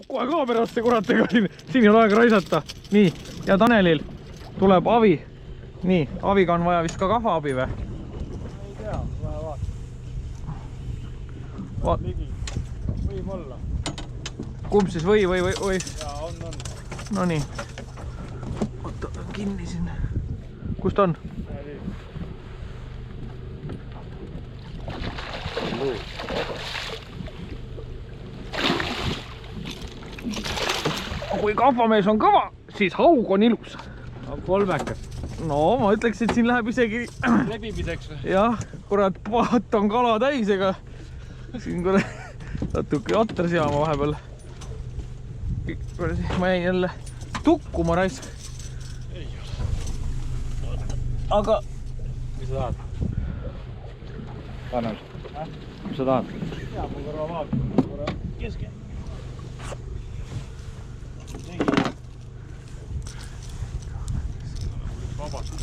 kohe kaamerasse, kurat, ega siin ei ole aega raisata. Nii, ja Tanelil tuleb Avi. Nii, Aviga on vaja vist ka kahvaabi või? Ei tea, vaja vaata. Ligi, võib olla. Kumb siis või? Jaa, on. No nii. Oota, kinni siin. Kust on? Kui kahvamees on kõva, siis haug on ilus. Kolmekas. No ma ütleks, et siin läheb isegi Lebimiseks või? jah, kurat, paat on kala täis, ega siin kurat natuke atra seama vahepeal. Ma jäin jälle tukkuma raisk. Ei ole. Aga Mis sa tahad? Tanel. Mis sa tahad? Jaa, ma korra vaatan. Korra keske. Vabalt.